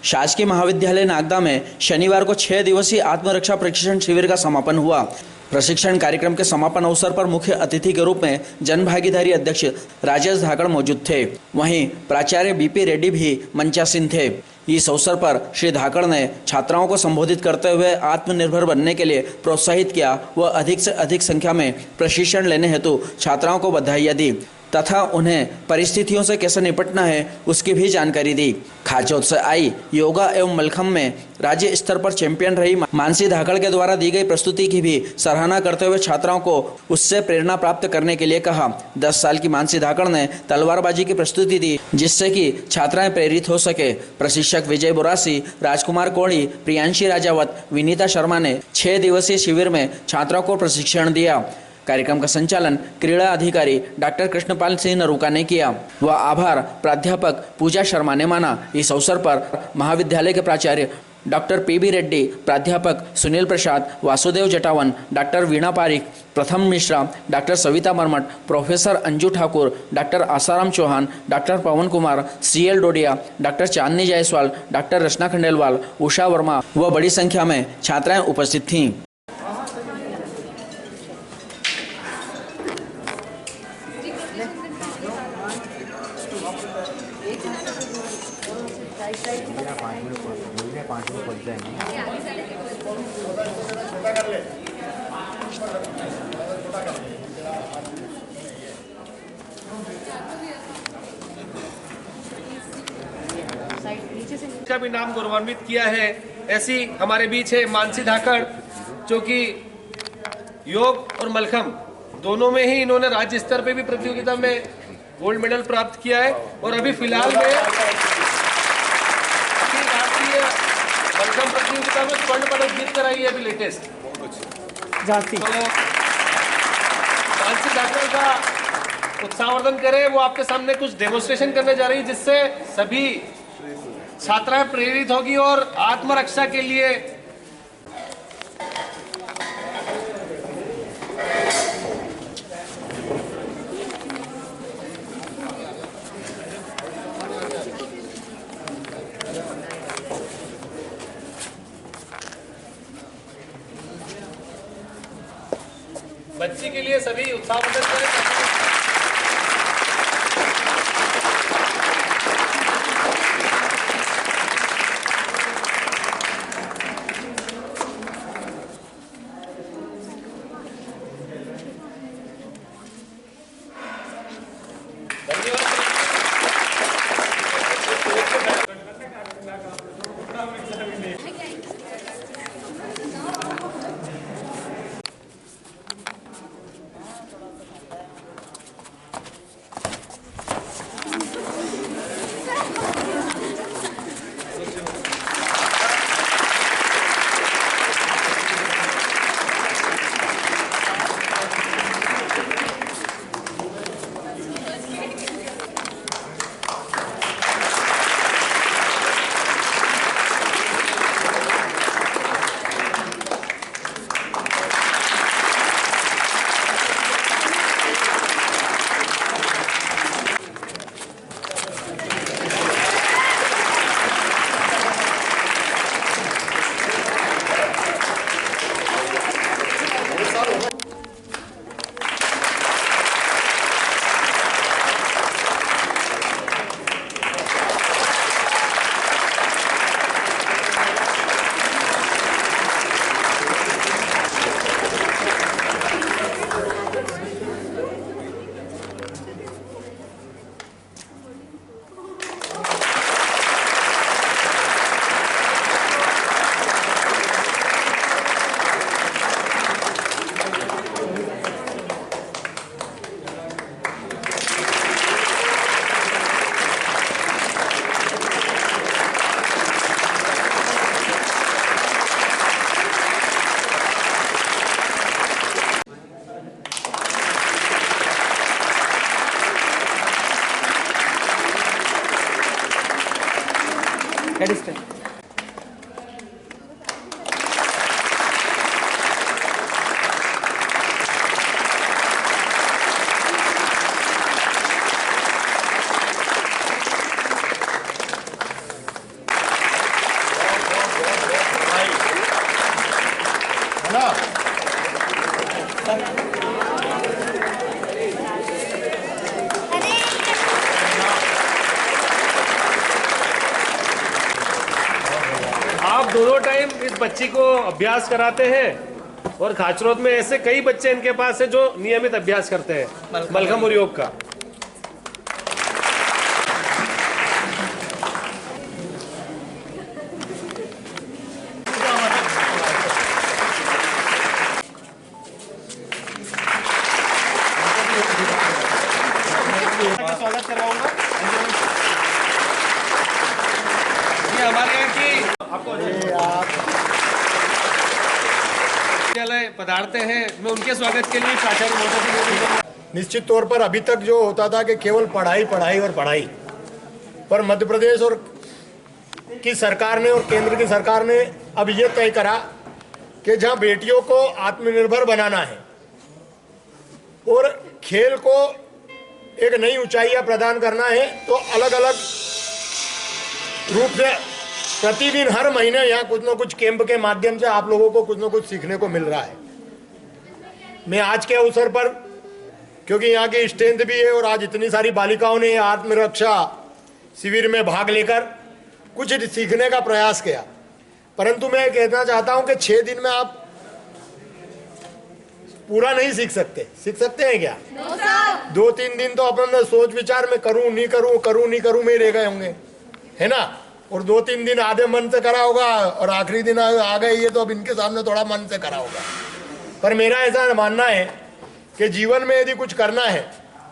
शासकीय महाविद्यालय नागदा में शनिवार को 6 दिवसीय आत्मरक्षा प्रशिक्षण शिविर का समापन हुआ। प्रशिक्षण कार्यक्रम के समापन अवसर पर मुख्य अतिथि के रूप में जन भागीदारी अध्यक्ष राजेश धाकड़ मौजूद थे। वहीं प्राचार्य बीपी रेड्डी भी मंचासीन थे। इस अवसर पर श्री धाकड़ ने छात्राओं को संबोधित करते हुए आत्मनिर्भर बनने के लिए प्रोत्साहित किया व अधिक से अधिक संख्या में प्रशिक्षण लेने हेतु छात्राओं को बधाइयाँ दी तथा उन्हें परिस्थितियों से कैसे निपटना है उसकी भी जानकारी दी। खाचौद से आई योगा एवं मलखम्ब में राज्य स्तर पर चैंपियन रही मानसी धाकड़ के द्वारा दी गई प्रस्तुति की भी सराहना करते हुए छात्राओं को उससे प्रेरणा प्राप्त करने के लिए कहा। 10 साल की मानसी धाकड़ ने तलवारबाजी की प्रस्तुति दी जिससे कि छात्राएं प्रेरित हो सके। प्रशिक्षक विजय बोरासी, राजकुमार कोहली, प्रियांशी राजावत, विनीता शर्मा ने 6 दिवसीय शिविर में छात्राओं को प्रशिक्षण दिया। कार्यक्रम का संचालन क्रीड़ा अधिकारी डॉक्टर कृष्णपाल सिंह नरूका ने किया व आभार प्राध्यापक पूजा शर्मा ने माना। इस अवसर पर महाविद्यालय के प्राचार्य डॉक्टर पीबी रेड्डी, प्राध्यापक Sunil Prasad, Vasudev Jatavan, doctor Veena Pareek, Pratham Mishra, doctor Savita Marmat, professor Anju Thakur, doctor Asaram Chauhan, doctor Pawan Kumar, CL Dodiya, doctor Chandni Jaiswal, doctor Rachna Khandelwal, Usha Verma व बड़ी संख्या में छात्राएं उपस्थित थीं। का भी नाम गौरवान्वित किया है। ऐसी हमारे बीच है मानसी धाकड़, जो कि योग और मलखम्ब दोनों में ही इन्होंने राज्य स्तर पे भी प्रतियोगिता में गोल्ड मेडल प्राप्त किया है और अभी फिलहाल में राष्ट्रीय मलखम्ब प्रतियोगिता में स्वर्ण पदक जीत कर आई है अभी लेटेस्ट। तो मानसी धाकड़ का उत्साहवर्धन करें, वो आपके सामने कुछ डेमोन्स्ट्रेशन करने जा रही है जिससे सभी छात्राएं प्रेरित होगी और आत्मरक्षा के लिए बच्ची के लिए सभी उत्साहवर्धन करें। आप दोनों टाइम इस बच्ची को अभ्यास कराते हैं और खाचरोद में ऐसे कई बच्चे इनके पास है जो नियमित अभ्यास करते हैं मलखम और योग का। स्वागत करवाऊंगा। ये हमारे यहाँ की आपको विद्यालय पधारते हैं, मैं उनके स्वागत के लिए प्राचार्य महोदय से निश्चित तौर पर अभी तक जो होता था कि केवल पढ़ाई पढ़ाई और पढ़ाई, पर मध्य प्रदेश और की सरकार ने और केंद्र की सरकार ने अब ये तय करा कि जहां बेटियों को आत्मनिर्भर बनाना है और खेल को एक नई ऊंचाइयां प्रदान करना है, तो अलग अलग रूप से प्रतिदिन हर महीने यहाँ कुछ न कुछ कैंप के माध्यम से आप लोगों को कुछ न कुछ सीखने को मिल रहा है। मैं आज के अवसर पर, क्योंकि यहाँ की स्ट्रेंथ भी है और आज इतनी सारी बालिकाओं ने आत्मरक्षा शिविर में भाग लेकर कुछ सीखने का प्रयास किया, परंतु मैं कहना चाहता हूँ कि 6 दिन में आप पूरा नहीं सीख सकते हैं क्या? 2-3 दिन तो अपन सोच विचार में करूं नहीं करूं में रह गए होंगे, है ना? और 2-3 दिन आधे मन से करा होगा और आखिरी दिन आ गए ये तो अब इनके सामने थोड़ा मन से करा होगा। पर मेरा ऐसा मानना है कि जीवन में यदि कुछ करना है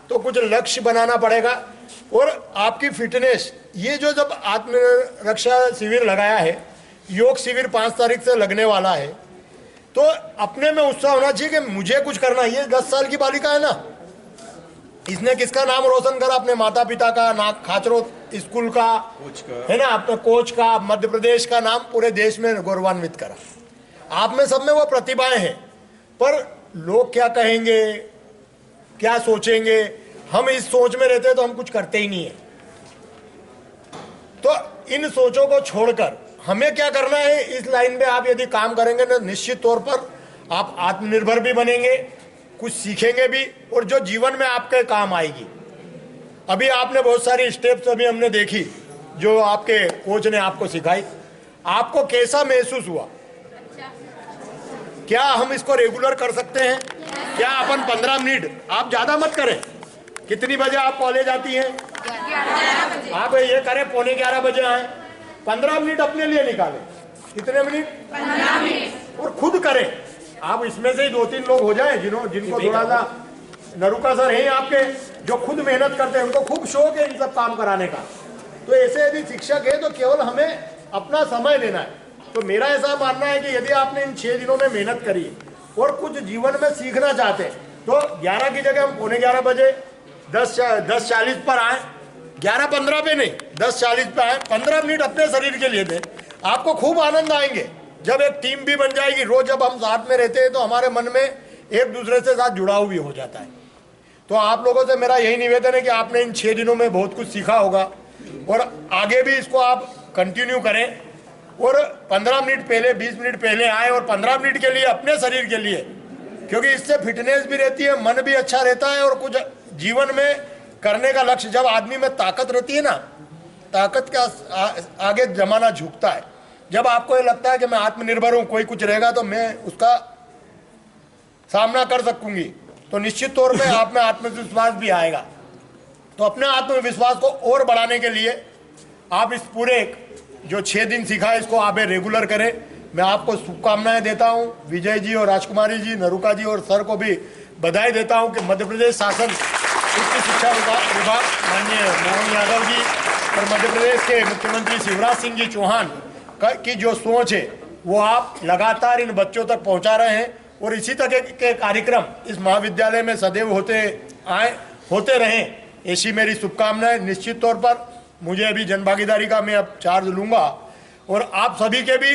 तो कुछ लक्ष्य बनाना पड़ेगा और आपकी फिटनेस, ये जो जब आत्मरक्षा शिविर लगाया है, योग शिविर 5 तारीख से लगने वाला है, तो अपने में उत्साह होना चाहिए कि मुझे कुछ करना है। ये 10 साल की बालिका है ना, इसने किसका नाम रोशन करा? अपने माता पिता का, ना खाचरोद स्कूल का, है ना, अपने कोच का, मध्य प्रदेश का नाम पूरे देश में गौरवान्वित करा। आप में सब में वो प्रतिभाएं हैं, पर लोग क्या कहेंगे, क्या सोचेंगे, हम इस सोच में रहते हैं तो हम कुछ करते ही नहीं है। तो इन सोचों को छोड़कर हमें क्या करना है, इस लाइन में आप यदि काम करेंगे तो निश्चित तौर पर आप आत्मनिर्भर भी बनेंगे, कुछ सीखेंगे भी और जो जीवन में आपके काम आएगी। अभी आपने बहुत सारी स्टेप्स अभी हमने देखी जो आपके कोच ने आपको सिखाई, आपको कैसा महसूस हुआ? क्या हम इसको रेगुलर कर सकते हैं? क्या अपन 15 मिनट, आप ज्यादा मत करें। कितनी बजे आप कॉलेज आती हैं? 11 बजे। आप ये करें 11:15 बजे आए, 15 मिनट अपने लिए निकालें। कितने मिनट? 15 मिनट। और खुद करें। आप इसमें से ही 2-3 लोग हो जाएं जिनको थोड़ा सा, नरुका सर हैं आपके जो खुद मेहनत करते हैं, उनको खूब शौक है इन सब काम कराने का। तो ऐसे यदि शिक्षक है तो केवल हमें अपना समय देना है। तो मेरा ऐसा मानना है कि यदि आपने इन 6 दिनों में मेहनत करी और कुछ जीवन में सीखना चाहते हैं तो 11 की जगह हम 11:15 बजे 10:40 पर आए, 11:15 पे नहीं, 10:40 पे आए, 15 मिनट अपने शरीर के लिए दें। आपको खूब आनंद आएंगे। जब एक टीम भी बन जाएगी, रोज जब हम साथ में रहते हैं तो हमारे मन में एक दूसरे से साथ जुड़ाव भी हो जाता है। तो आप लोगों से मेरा यही निवेदन है कि आपने इन 6 दिनों में बहुत कुछ सीखा होगा और आगे भी इसको आप कंटिन्यू करें और 15 मिनट पहले, 20 मिनट पहले आए और 15 मिनट के लिए अपने शरीर के लिए, क्योंकि इससे फिटनेस भी रहती है, मन भी अच्छा रहता है और कुछ जीवन में करने का लक्ष्य, जब आदमी में ताकत रहती है ना, ताकत का आगे जमाना झुकता है। जब आपको ये लगता है कि मैं आत्मनिर्भर हूं, कोई कुछ रहेगा तो मैं उसका सामना कर सकूंगी, तो निश्चित तौर पे आप में आत्मविश्वास भी आएगा। तो अपने आत्मविश्वास को और बढ़ाने के लिए आप इस पूरे जो 6 दिन सीखा है इसको आप रेगुलर करें। मैं आपको शुभकामनाएं देता हूं। विजय जी और राजकुमारी जी, नरुका जी और सर को भी बधाई देता हूं कि मध्य प्रदेश शासन उच्च शिक्षा विभाग माननीय मोहन यादव जी और मध्य प्रदेश के मुख्यमंत्री शिवराज सिंह जी चौहान की जो सोच है वो आप लगातार इन बच्चों तक पहुंचा रहे हैं और इसी तरह के कार्यक्रम इस महाविद्यालय में सदैव होते रहें, ऐसी मेरी शुभकामनाएं। निश्चित तौर पर मुझे अभी जनभागीदारी का मैं अब चार्ज लूंगा और आप सभी के भी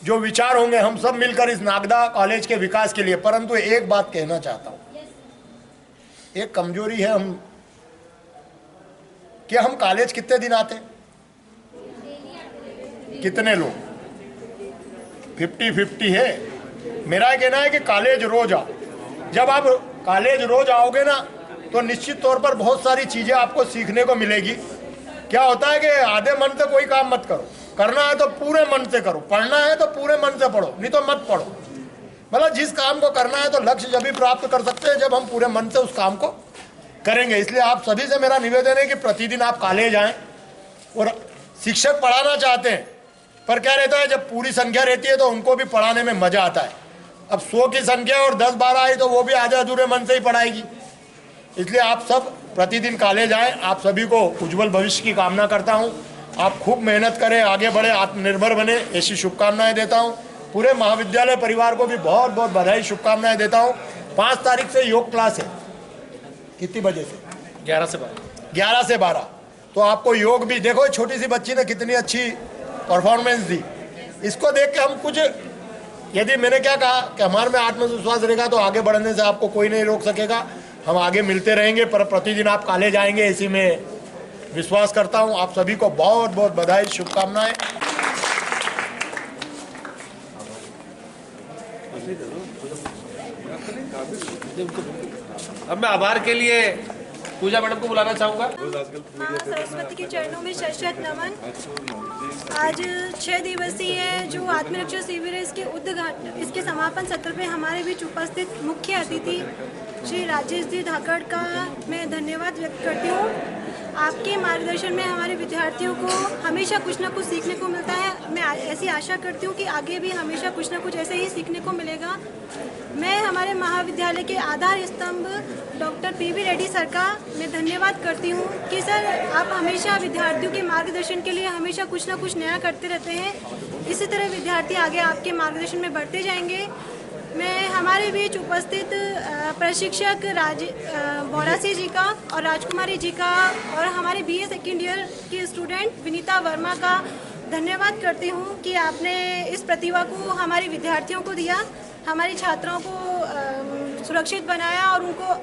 जो विचार होंगे हम सब मिलकर इस नागदा कॉलेज के विकास के लिए। परंतु एक बात कहना चाहता हूं, एक कमजोरी है हम कि हम कॉलेज कितने दिन आते हैं? कितने लोग? 50-50 है। मेरा कहना है कि कॉलेज रोज आओ। जब आप कॉलेज रोज आओगे ना तो निश्चित तौर पर बहुत सारी चीजें आपको सीखने को मिलेगी। क्या होता है कि आधे मन से कोई काम मत करो, करना है तो पूरे मन से करो, पढ़ना है तो पूरे मन से पढ़ो, नहीं तो मत पढ़ो। मतलब जिस काम को करना है तो लक्ष्य जब भी प्राप्त कर सकते हैं जब हम पूरे मन से उस काम को करेंगे। इसलिए आप सभी से मेरा निवेदन है कि प्रतिदिन आप कॉलेज आएं। और शिक्षक पढ़ाना चाहते हैं, पर क्या रहता है, जब पूरी संख्या रहती है तो उनको भी पढ़ाने में मजा आता है। अब 100 की संख्या और 10-12 आई तो वो भी आधे अधूरे मन से ही पढ़ाएगी। इसलिए आप सब प्रतिदिन कॉलेज आएं। आप सभी को उज्जवल भविष्य की कामना करता हूं। आप खूब मेहनत करें, आगे बढ़े, आत्मनिर्भर बने, ऐसी शुभकामनाएं देता हूं। पूरे महाविद्यालय परिवार को भी बहुत बहुत बधाई, शुभकामनाएं देता हूं। 5 तारीख से योग क्लास है। कितनी बजे से? 11 से 12। 11 से 12। तो आपको योग भी देखो, छोटी सी बच्ची ने कितनी अच्छी परफॉर्मेंस दी। इसको देख के हम कुछ, यदि मैंने क्या कहा कि हमारे में आत्मविश्वास रहेगा तो आगे बढ़ने से आपको कोई नहीं रोक सकेगा। हम आगे मिलते रहेंगे, पर प्रतिदिन आप कॉलेज आएंगे इसी में विश्वास करता हूं। आप सभी को बहुत बहुत बधाई, शुभकामनाएं। अब मैं आभार के लिए पूजा मैडम को बुलाना चाहूंगा। माँ सरस्वती के चरणों में शत नमन। आज 6 दिवसीय जो आत्मरक्षा शिविर है, इसके समापन सत्र में हमारे बीच उपस्थित मुख्य अतिथि श्री राजेश जी धाकड़ का मैं धन्यवाद व्यक्त करती हूँ। आपके मार्गदर्शन में हमारे विद्यार्थियों को हमेशा कुछ ना कुछ सीखने को मिलता है। मैं ऐसी आशा करती हूँ कि आगे भी हमेशा कुछ ना कुछ ऐसे ही सीखने को मिलेगा। मैं हमारे महाविद्यालय के आधार स्तंभ डॉक्टर पीवी रेड्डी सर का मैं धन्यवाद करती हूँ कि सर आप हमेशा विद्यार्थियों के मार्गदर्शन के लिए हमेशा कुछ ना कुछ नया करते रहते हैं। इसी तरह विद्यार्थी आगे आपके मार्गदर्शन में बढ़ते जाएंगे। मैं हमारे बीच उपस्थित प्रशिक्षक बोरा सिंह जी का और राजकुमारी जी का और हमारे BA सेकेंड ईयर की स्टूडेंट विनीता वर्मा का धन्यवाद करती हूँ कि आपने इस प्रतिभा को हमारे विद्यार्थियों को दिया, हमारे छात्रों को सुरक्षित बनाया और उनको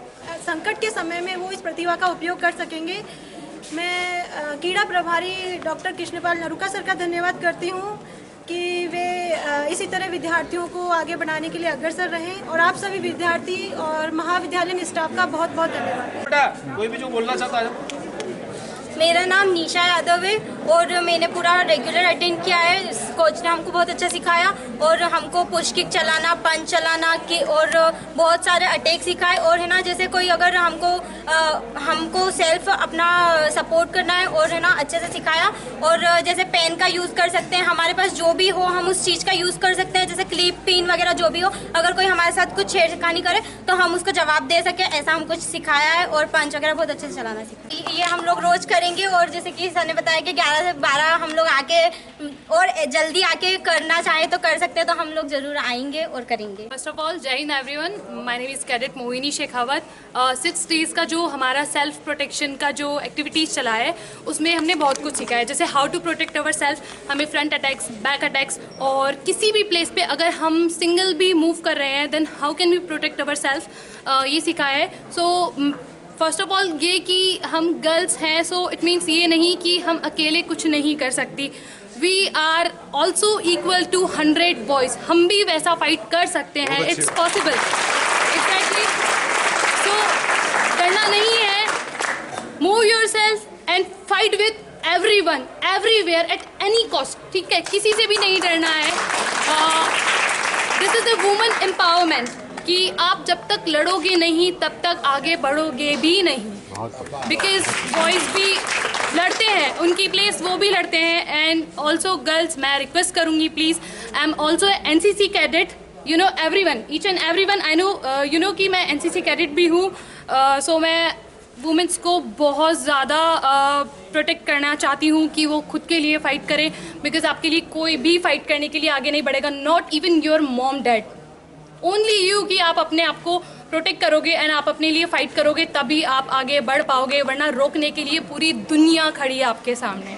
संकट के समय में वो इस प्रतिभा का उपयोग कर सकेंगे। मैं क्रीड़ा प्रभारी डॉक्टर कृष्णपाल नरुका सर का धन्यवाद करती हूँ कि वे इसी तरह विद्यार्थियों को आगे बढ़ाने के लिए अग्रसर रहें। और आप सभी विद्यार्थी और महाविद्यालय स्टाफ का बहुत बहुत धन्यवाद। बेटा कोई भी जो बोलना चाहता है। मेरा नाम निशा यादव है और मैंने पूरा रेगुलर अटेंड किया है। कोच ने हमको बहुत अच्छा सिखाया और हमको पुश किक चलाना, पंच चलाना की और बहुत सारे अटैक सिखाए। और है ना, जैसे कोई अगर हमको सेल्फ अपना सपोर्ट करना है और है ना अच्छे से सिखाया। और जैसे पेन का यूज़ कर सकते हैं, हमारे पास जो भी हो हम उस चीज़ का यूज़ कर सकते हैं। जैसे क्लिप, पिन वगैरह जो भी हो, अगर कोई हमारे साथ कुछ छेड़खानी करे तो हम उसको जवाब दे सकें, ऐसा हमको सिखाया है। और पंच वगैरह बहुत अच्छे से चलाना सिखाया। ये हम लोग रोज़ करेंगे। और जैसे कि सर ने बताया कि 11 से 12 हम लोग आके और जल्दी आके करना चाहे तो कर सकते हैं, तो हम लोग जरूर आएंगे और करेंगे। फर्स्ट ऑफ ऑल जय Hind everyone, my name is cadet Mohini Shekhawat. 6 days का जो हमारा सेल्फ प्रोटेक्शन का जो एक्टिविटीज़ चला है उसमें हमने बहुत कुछ सीखा है। जैसे how to protect our self, हमें फ्रंट अटैक्स, बैक अटैक्स और किसी भी प्लेस पे अगर हम सिंगल भी मूव कर रहे हैं then how can we protect our self, ये सिखाया है। सो फर्स्ट ऑफ ऑल ये कि हम गर्ल्स हैं, सो इट मीन्स ये नहीं कि हम अकेले कुछ नहीं कर सकती। We are also equal to 100 boys. हम भी वैसा फाइट कर सकते हैं, इट्स पॉसिबल। एग्जैक्टली। सो डरना नहीं है, move your self and fight with everyone, everywhere, at any cost. ठीक है, किसी से भी नहीं डरना है। This is the women empowerment कि आप जब तक लड़ोगे नहीं तब तक आगे बढ़ोगे भी नहीं। बिकॉज बॉयज़ भी लड़ते हैं, उनकी प्लेस वो भी लड़ते हैं। एंड ऑल्सो गर्ल्स, मैं रिक्वेस्ट करूँगी please, I am also NCC cadet, you know everyone, each and everyone I know, you know कि मैं NCC कैडेट भी हूँ। सो मैं वुमेंस को बहुत ज़्यादा प्रोटेक्ट करना चाहती हूँ कि वो खुद के लिए फ़ाइट करें। बिकॉज आपके लिए कोई भी फाइट करने के लिए आगे नहीं बढ़ेगा, not even your mom dad, only you. कि आप अपने आप को प्रोटेक्ट करोगे एंड आप अपने लिए फाइट करोगे तभी आप आगे बढ़ पाओगे, वरना रोकने के लिए पूरी दुनिया खड़ी है आपके सामने।